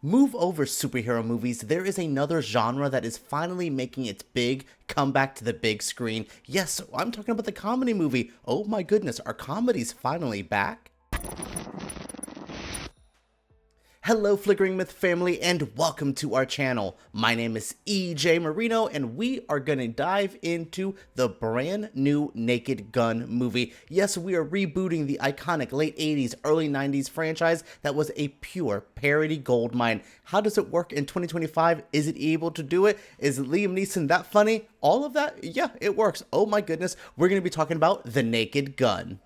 Move over, superhero movies. There is another genre that is finally making its big comeback to the big screen. Yes, I'm talking about the comedy movie. Oh my goodness, are comedies finally back? Hello Flickering Myth family and welcome to our channel. My name is EJ Moreno and we are going to dive into the brand new Naked Gun movie. Yes, we are rebooting the iconic late 80s, early 90s franchise that was a pure parody goldmine. How does it work in 2025? Is it able to do it? Is Liam Neeson that funny? All of that? Yeah, it works. Oh my goodness, we're going to be talking about The Naked Gun.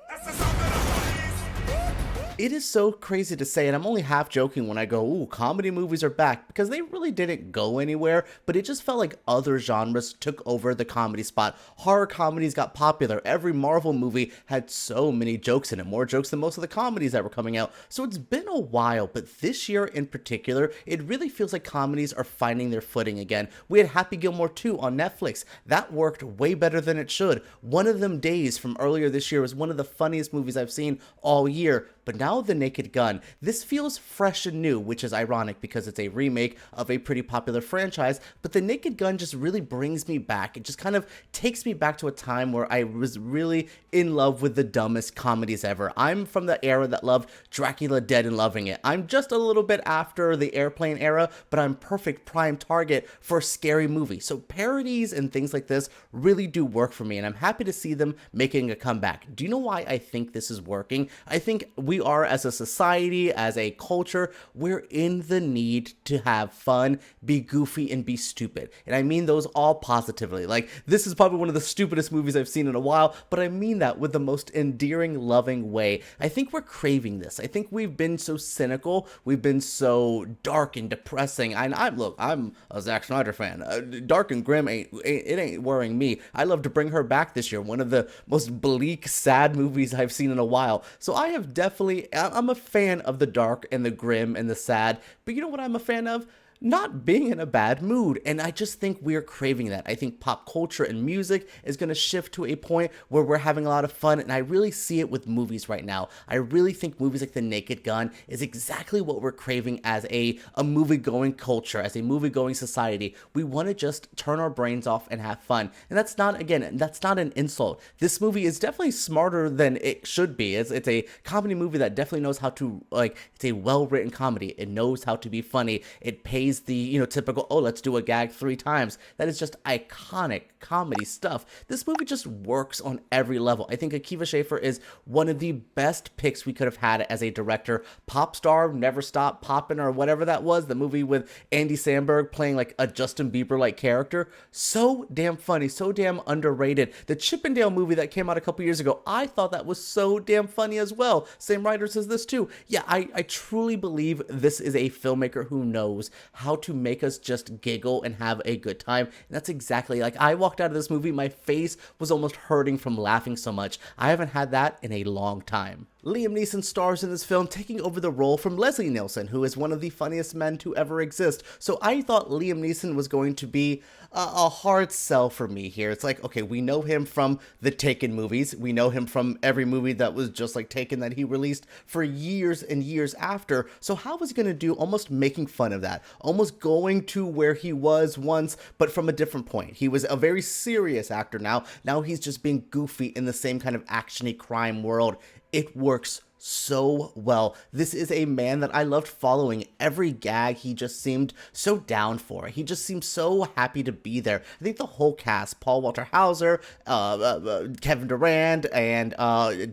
It is so crazy to say, and I'm only half joking when I go, ooh, comedy movies are back, because they really didn't go anywhere, but it just felt like other genres took over the comedy spot. Horror comedies got popular. Every Marvel movie had so many jokes in it, more jokes than most of the comedies that were coming out. So it's been a while, but this year in particular, it really feels like comedies are finding their footing again. We had Happy Gilmore 2 on Netflix. That worked way better than it should. One of Them Days from earlier this year was one of the funniest movies I've seen all year. But now The Naked Gun, this feels fresh and new, which is ironic because it's a remake of a pretty popular franchise, but The Naked Gun just really brings me back. It just kind of takes me back to a time where I was really in love with the dumbest comedies ever. I'm from the era that loved Dracula Dead and loving it. I'm just a little bit after the Airplane era, but I'm perfect prime target for a scary movie. So parodies and things like this really do work for me, and I'm happy to see them making a comeback. Do you know why I think this is working? I think we are, as a society, as a culture, we're in the need to have fun, be goofy, and be stupid. And I mean those all positively. Like, this is probably one of the stupidest movies I've seen in a while, but I mean that with the most endearing, loving way. I think we're craving this. I think we've been so cynical, we've been so dark and depressing. And I'm a Zack Snyder fan. Dark and grim ain't worrying me. I love to bring her back this year, one of the most bleak, sad movies I've seen in a while. So I'm a fan of the dark and the grim and the sad, but you know what I'm a fan of? Not being in a bad mood, and I just think we're craving that. I think pop culture and music is going to shift to a point where we're having a lot of fun, and I really see it with movies right now. I really think movies like The Naked Gun is exactly what we're craving as a movie-going culture, as a movie-going society. We want to just turn our brains off and have fun, and that's not an insult. This movie is definitely smarter than it should be. It's a comedy movie that definitely knows how to, it's a well-written comedy. It knows how to be funny. It pays the, typical, oh, let's do a gag 3 times. That is just iconic comedy stuff. This movie just works on every level. I think Akiva Schaffer is one of the best picks we could have had as a director. Pop Star, Never Stop Poppin', or whatever that was, the movie with Andy Samberg playing like a Justin Bieber-like character. So damn funny, so damn underrated. The Chippendale movie that came out a couple years ago, I thought that was so damn funny as well. Same writers as this too. Yeah, I truly believe this is a filmmaker who knows how to make us just giggle and have a good time. And that's exactly, like, I walked out of this movie, my face was almost hurting from laughing so much. I haven't had that in a long time. Liam Neeson stars in this film, taking over the role from Leslie Nielsen, who is one of the funniest men to ever exist. So I thought Liam Neeson was going to be a hard sell for me here. It's like, okay, we know him from the Taken movies. We know him from every movie that was just like Taken that he released for years and years after. So how was he going to do almost making fun of that? Almost going to where he was once, but from a different point. He was a very serious actor now. Now he's just being goofy in the same kind of actiony crime world. It works so well. This is a man that I loved following. Every gag he just seemed so down for. He just seemed so happy to be there. I think the whole cast, Paul Walter Hauser, Kevin Durand, and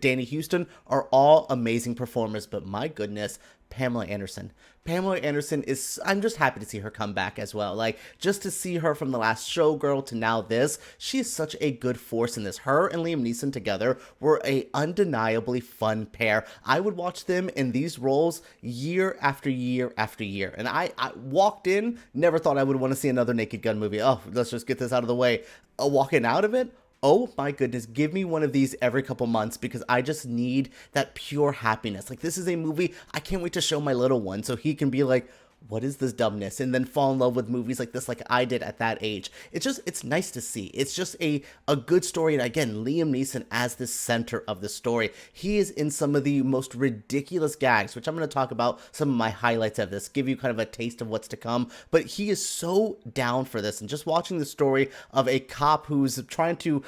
Danny Huston are all amazing performers, but my goodness, Pamela Anderson. Pamela Anderson is, I'm just happy to see her come back as well. Like, just to see her from the last Showgirl to now this, she is such a good force in this. Her and Liam Neeson together were a undeniably fun pair. I would watch them in these roles year after year after year. And I walked in, never thought I would want to see another Naked Gun movie. Oh, let's just get this out of the way. Walking out of it, oh my goodness, give me one of these every couple months because I just need that pure happiness. Like, this is a movie I can't wait to show my little one so he can be like, what is this dumbness, and then fall in love with movies like this, like I did at that age. It's nice to see. It's just a good story. And again, Liam Neeson as the center of the story. He is in some of the most ridiculous gags, which I'm going to talk about some of my highlights of this, give you kind of a taste of what's to come. But he is so down for this. And just watching the story of a cop who's trying to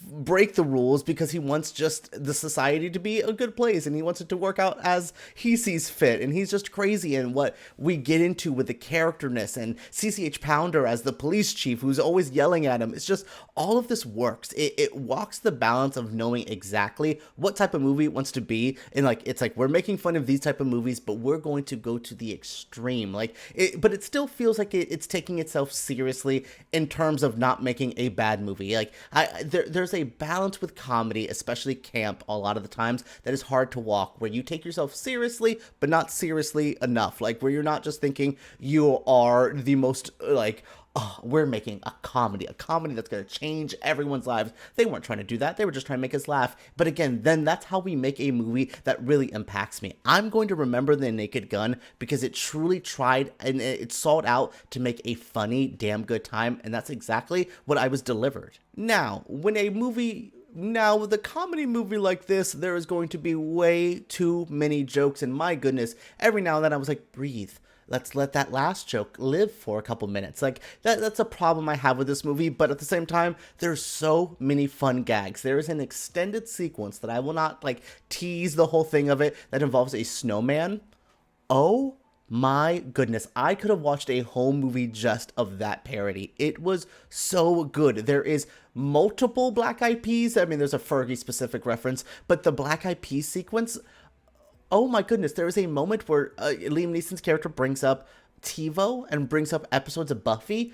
break the rules because he wants just the society to be a good place and he wants it to work out as he sees fit, and he's just crazy. And what we get into with the characterness and CCH Pounder as the police chief who's always yelling at him, it's just all of this works. It walks the balance of knowing exactly what type of movie it wants to be, and like it's like we're making fun of these type of movies, but we're going to go to the extreme, like but it still feels like it's taking itself seriously in terms of not making a bad movie. Like there's a balance with comedy, especially camp, a lot of the times that is hard to walk, where you take yourself seriously but not seriously enough, like where you're not just thinking you are the most like, oh, we're making a comedy that's going to change everyone's lives. They weren't trying to do that. They were just trying to make us laugh. But again, then that's how we make a movie that really impacts me. I'm going to remember The Naked Gun because it truly tried and it sought out to make a funny, damn good time. And that's exactly what I was delivered. Now, with a comedy movie like this, there is going to be way too many jokes. And my goodness, every now and then I was like, breathe. Let's let that last joke live for a couple minutes. Like that's a problem I have with this movie, but at the same time, there's so many fun gags. There is an extended sequence that I will not like tease the whole thing of it that involves a snowman. Oh my goodness, I could have watched a whole movie just of that parody. It was so good. There is multiple Black Eyed Peas. I mean, there's a Fergie specific reference, but the Black Eyed Peas sequence, oh my goodness, there is a moment where Liam Neeson's character brings up TiVo and brings up episodes of Buffy.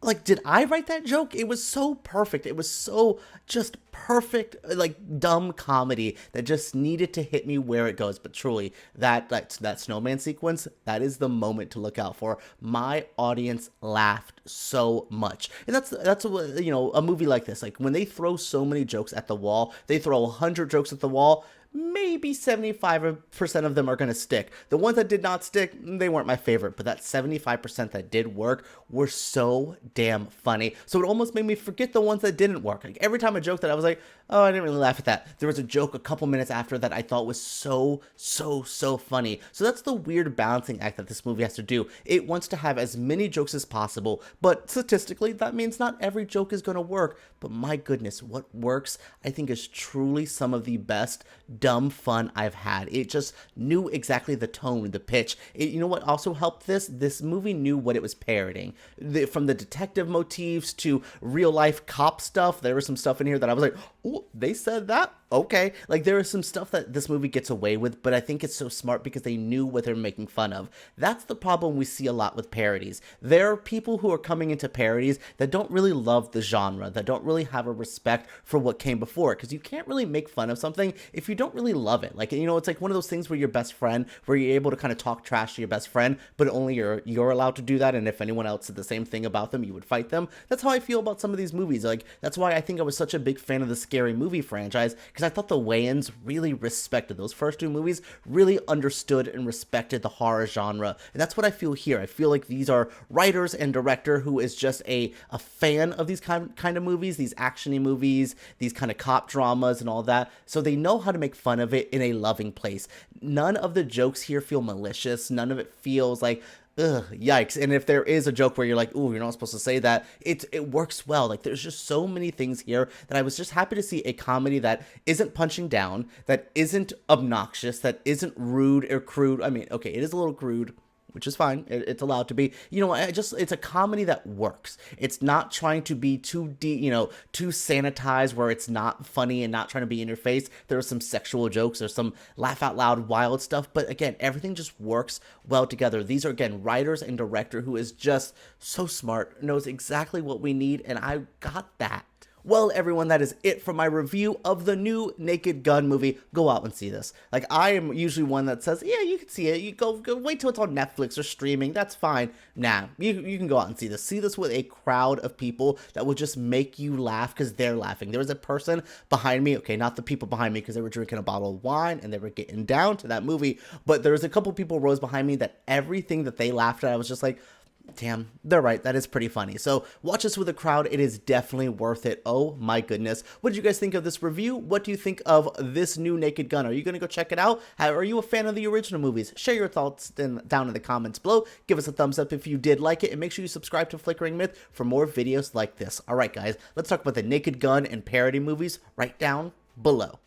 Like, did I write that joke? It was so perfect. It was so just perfect, like dumb comedy that just needed to hit me where it goes. But truly, that snowman sequence, that is the moment to look out for. My audience laughed so much. And that's a movie like this. Like when they throw so many jokes at the wall, they throw 100 jokes at the wall, maybe 75% of them are going to stick. The ones that did not stick, they weren't my favorite, but that 75% that did work were so damn funny. So it almost made me forget the ones that didn't work. Like every time a joke that I was like, oh, I didn't really laugh at that, there was a joke a couple minutes after that I thought was so funny. So that's the weird balancing act that this movie has to do. It wants to have as many jokes as possible, but statistically, that means not every joke is going to work. But my goodness, what works, I think, is truly some of the best dumb fun I've had. It just knew exactly the tone, the pitch. You know what also helped this? This movie knew what it was parodying. From the detective motifs to real life cop stuff, there was some stuff in here that I was like, oh, they said that? Okay. Like there is some stuff that this movie gets away with, but I think it's so smart because they knew what they're making fun of. That's the problem we see a lot with parodies. There are people who are coming into parodies that don't really love the genre, that don't really have a respect for what came before it, because you can't really make fun of something if you don't really love it. Like, you know, it's like one of those things where your best friend, where you're able to kind of talk trash to your best friend, but only you're allowed to do that, and if anyone else said the same thing about them, you would fight them. That's how I feel about some of these movies. Like, that's why I think I was such a big fan of the Scary Movie franchise, because I thought the Wayans really respected those first two movies, really understood and respected the horror genre, and that's what I feel here. I feel like these are writers and director who is just a fan of these kind of movies, these actiony movies, these kind of cop dramas and all that, so they know how to make fun of it in a loving place. None of the jokes here feel malicious. None of it feels like, ugh, yikes. And if there is a joke where you're like, ooh, you're not supposed to say that, it works well. Like, there's just so many things here that I was just happy to see a comedy that isn't punching down, that isn't obnoxious, that isn't rude or crude. I mean, okay, it is a little crude, which is fine. It's allowed to be. You know, it's a comedy that works. It's not trying to be too too sanitized where it's not funny and not trying to be in your face. There are some sexual jokes. There's some laugh out loud wild stuff. But again, everything just works well together. These are, again, writers and director who is just so smart, knows exactly what we need, and I got that. Well, everyone, that is it for my review of the new Naked Gun movie. Go out and see this. Like, I am usually one that says, yeah, you can see it. You go wait till it's on Netflix or streaming. That's fine. Nah, you can go out and see this. See this with a crowd of people that will just make you laugh because they're laughing. There was a person behind me. Okay, not the people behind me because they were drinking a bottle of wine and they were getting down to that movie. But there was a couple people rows behind me that everything that they laughed at, I was just like, damn, they're right. That is pretty funny. So watch this with a crowd. It is definitely worth it. Oh my goodness. What did you guys think of this review? What do you think of this new Naked Gun? Are you going to go check it out? Are you a fan of the original movies? Share your thoughts down in the comments below. Give us a thumbs up if you did like it. And make sure you subscribe to Flickering Myth for more videos like this. All right, guys, let's talk about the Naked Gun and parody movies right down below.